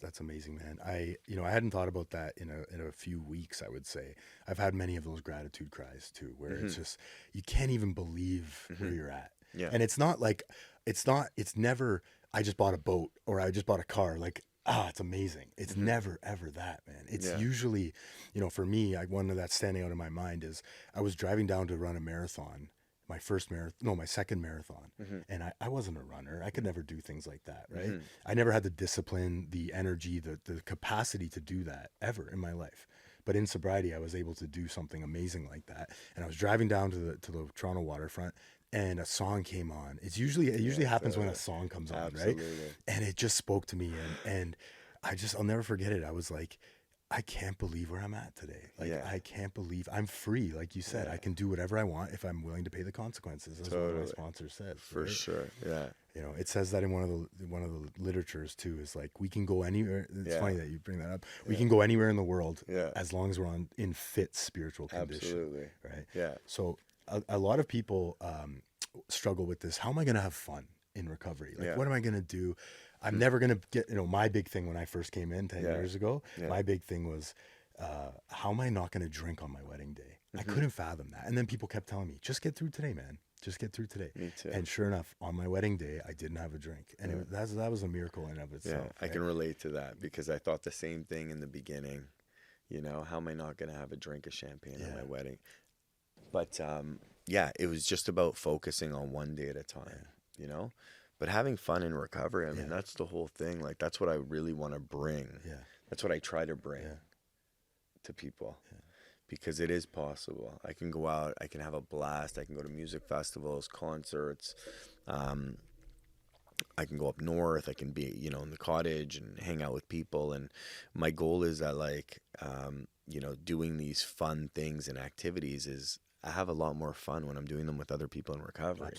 That's amazing, man. I hadn't thought about that in a few weeks, I would say. I've had many of those gratitude cries too, where it's just, you can't even believe where you're at. Yeah. And it's never, I just bought a boat or I just bought a car. Like, it's amazing. It's Hmm. never ever that, man. It's Yeah. usually, for me, one of that's standing out in my mind is I was driving down to run a marathon, my first marathon, no, my second marathon, Hmm. and I wasn't a runner. I could never do things like that, right? Hmm. I never had the discipline, the energy, the capacity to do that ever in my life. But in sobriety, I was able to do something amazing like that. And I was driving down to the Toronto waterfront, and a song came on. It usually Yeah, happens when a totally. song comes on, right? Absolutely. And it just spoke to me, and I'll never forget it. I was like, I can't believe where I'm at today. Like, Yeah. I can't believe I'm free. Like you said, Yeah. I can do whatever I want if I'm willing to pay the consequences, as one of my Totally. sponsors says, For right? sure. Yeah. It says that in one of the literatures too, is like, we can go anywhere. It's Yeah. funny that you bring that up. We Yeah. can go anywhere in the world Yeah. as long as we're in fit spiritual condition, Absolutely. right? Yeah. So a lot of people struggle with this. How am I going to have fun in recovery? Like, Yeah. what am I going to do? I'm Hmm. never going to get, my big thing when I first came in 10 Yeah. years ago, Yeah. my big thing was, how am I not going to drink on my wedding day? I Hmm. couldn't fathom that. And then people kept telling me, just get through today, man. Just get through today. Me too. And sure enough, on my wedding day, I didn't have a drink. And Yeah. that was a miracle in and of Yeah. itself. I Right? can relate to that because I thought the same thing in the beginning. How am I not going to have a drink of champagne at my Yeah. wedding? But yeah, it was just about focusing on one day at a time, you know? But having fun in recovery, I mean, Yeah. that's the whole thing. Like, that's what I really want to bring. Yeah. That's what I try to bring Yeah. to people because it is possible. I can go out, I can have a blast, I can go to music festivals, concerts. Um, I can go up north, I can be, in the cottage and hang out with people. And my goal is that, like, doing these fun things and activities is I have a lot more fun when I'm doing them with other people in recovery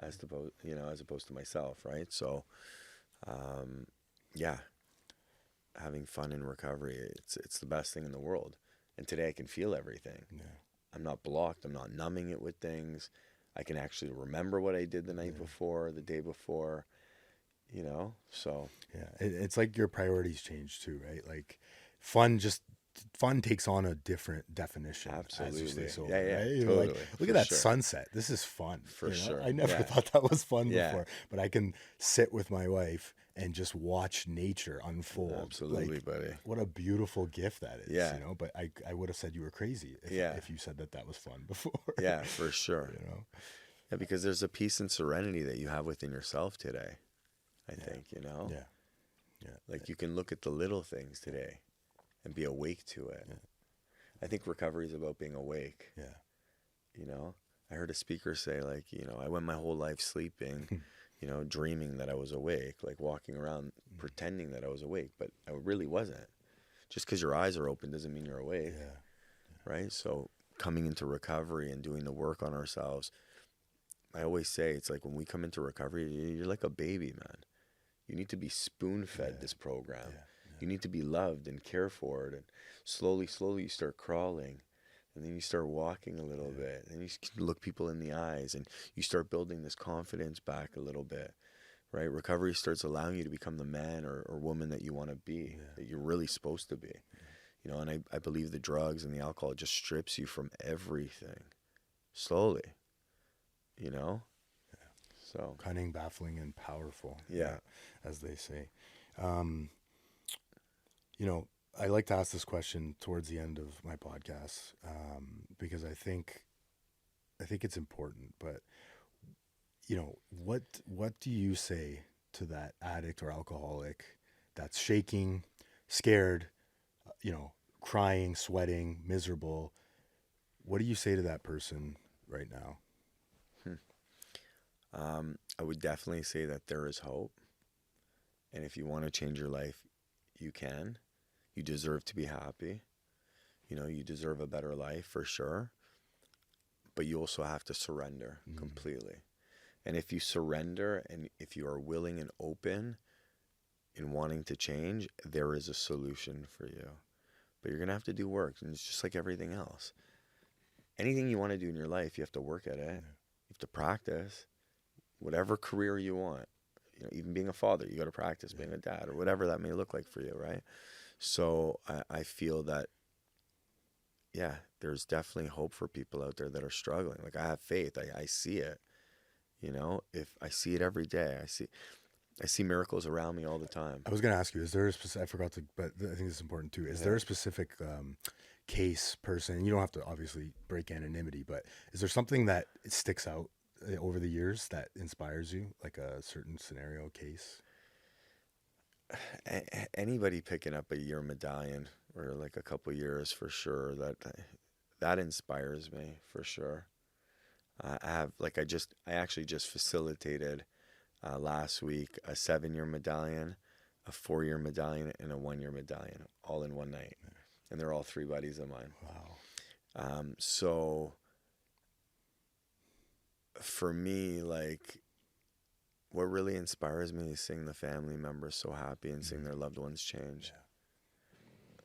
Absolutely. as opposed to myself, right? So, um, yeah, having fun in recovery, it's the best thing in the world. And today I can feel everything. Yeah. I'm not blocked. I'm not numbing it with things. I can actually remember what I did the night before, the day before, so. Yeah. It's like your priorities change too, right? Like, fun takes on a different definition as you stay Absolutely. sober, Yeah, yeah, right? You're like, totally. look For at that sure. sunset. This is fun. For sure. I never Yeah. thought that was fun Yeah. before, but I can sit with my wife and just watch nature unfold. Absolutely, Like, buddy. what a beautiful gift that is. Yeah. But I would have said you were crazy Yeah. if you said that was fun before. Yeah, for sure. you know? Yeah, because there's a peace and serenity that you have within yourself today, I Yeah. think, Yeah. Yeah. Like, you can look at the little things today and be awake to it. Yeah. I think recovery is about being awake. Yeah. I heard a speaker say, like, I went my whole life sleeping, dreaming that I was awake, like walking around pretending that I was awake, but I really wasn't. Just because your eyes are open doesn't mean you're awake, Yeah. right? So coming into recovery and doing the work on ourselves, I always say it's like when we come into recovery, you're like a baby, man. You need to be spoon-fed this program. Yeah. You need to be loved and cared for, and slowly, slowly you start crawling, and then you start walking a little bit, and you can look people in the eyes, and you start building this confidence back a little bit, right? Recovery starts allowing you to become the man or woman that you want to be, that you're really supposed to be. And I believe the drugs and the alcohol just strips you from everything, slowly, So, Cunning, baffling, and powerful. yeah. As they say. Um, I like to ask this question towards the end of my podcast, because I think it's important. But what do you say to that addict or alcoholic that's shaking, scared, crying, sweating, miserable? What do you say to that person right now? I would definitely say that there is hope. And if you want to change your life, you can. You deserve to be happy. You deserve a better life for sure. But you also have to surrender completely. And if you surrender and if you are willing and open in wanting to change, there is a solution for you. But you're going to have to do work. And it's just like everything else. Anything you want to do in your life, you have to work at it. You have to practice. Whatever career you want, even being a father, you got to practice being a dad or whatever that may look like for you, right? So I feel that, yeah, there's definitely hope for people out there that are struggling. Like, I have faith. I see it, if I see it every day. I see miracles around me all the time. I was going to ask you, is there a specific, I forgot to, but I think it's important too. Is there a specific case, person? You don't have to obviously break anonymity, but is there something that sticks out over the years that inspires you, like a certain scenario case? Anybody picking up a year medallion or like a couple years for sure, that inspires me for sure. I actually just facilitated last week a 7-year medallion, a 4-year medallion, and a 1-year medallion, all in one night, and they're all 3 buddies of mine. Wow. So for me, like, what really inspires me is seeing the family members so happy and seeing their loved ones change. Yeah.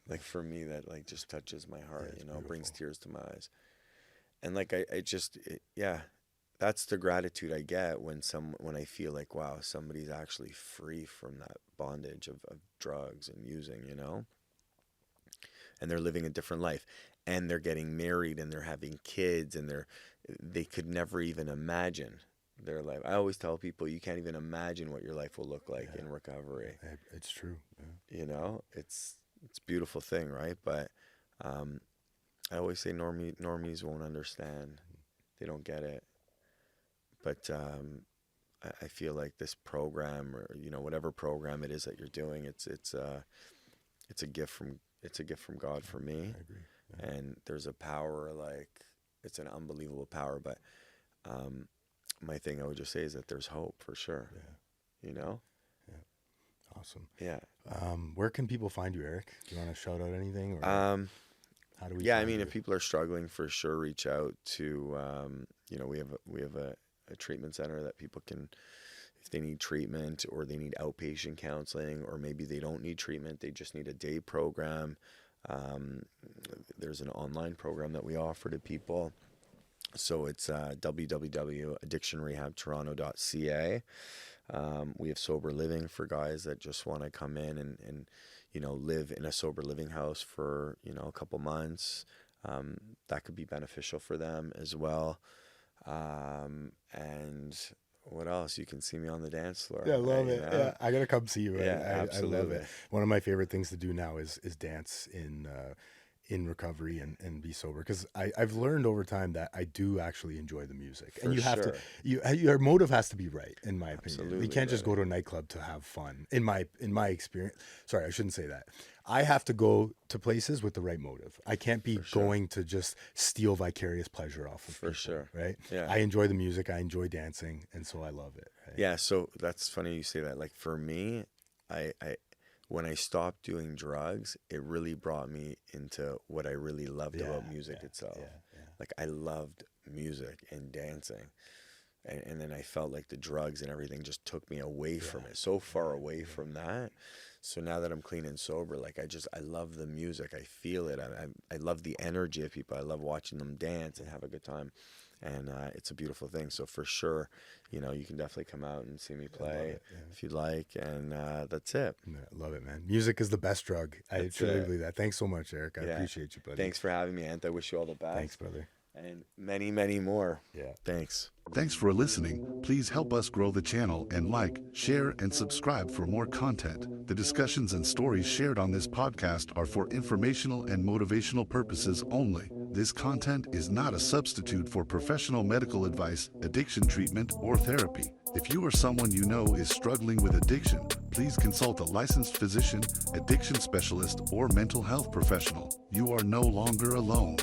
Like, for me, that like just touches my heart, you know, beautiful. Brings tears to my eyes. And like, that's the gratitude I get when I feel like, wow, somebody's actually free from that bondage of drugs and using, you know, and they're living a different life, and they're getting married, and they're having kids, and they could never even imagine their life. I always tell people, you can't even imagine what your life will look like in recovery. It's true. Yeah. You know, it's a beautiful thing, right? But I always say normies won't understand. They don't get it. But I feel like this program, or you know, whatever program it is that you're doing, it's a gift from God for me. I agree. Yeah. And there's a power, like, it's an unbelievable power. But my thing I would just say is that there's hope for sure. Yeah. You know. Yeah. Awesome. Yeah. Where can people find you, Erick? Do you want to shout out anything? Or how do we? Yeah, I mean, if people are struggling, for sure, reach out to. You know, we have a treatment center that people can, if they need treatment or they need outpatient counseling, or maybe they don't need treatment, they just need a day program. There's an online program that we offer to people. So it's www.addictionrehabtoronto.ca. We have sober living for guys that just want to come in and you know, live in a sober living house for, you know, a couple months. That could be beneficial for them as well. And what else? You can see me on the dance floor. Yeah, I love it. Yeah, I gotta come see you. Yeah, absolutely. I love it. One of my favorite things to do now is dance in recovery and be sober, because I've learned over time that I do actually enjoy the music. And you have to, your motive has to be right, in my opinion. Absolutely, you can't just go to a nightclub to have fun. In my experience, sorry, I shouldn't say that. I have to go to places with the right motive. I can't be going to just steal vicarious pleasure off of people. For sure. Right? Yeah. I enjoy the music, I enjoy dancing, and so I love it. Right? Yeah, so that's funny you say that. Like, for me, I when I stopped doing drugs, it really brought me into what I really loved about music itself. Yeah. Like, I loved music and dancing. And then I felt like the drugs and everything just took me away from it, so far away from that. So now that I'm clean and sober, like, I love the music. I feel it. I love the energy of people. I love watching them dance and have a good time. And it's a beautiful thing. So for sure, you know, you can definitely come out and see me play if you'd like. And that's it. Yeah, love it, man. Music is the best drug. I truly believe that. Thanks so much, Erick. I appreciate you, buddy. Thanks for having me, Ant. I wish you all the best. Thanks, brother. And many, many more. Yeah. Thanks. Thanks for listening. Please help us grow the channel and like, share, and subscribe for more content. The discussions and stories shared on this podcast are for informational and motivational purposes only. This content is not a substitute for professional medical advice, addiction treatment, or therapy. If you or someone you know is struggling with addiction, please consult a licensed physician, addiction specialist, or mental health professional. You are no longer alone.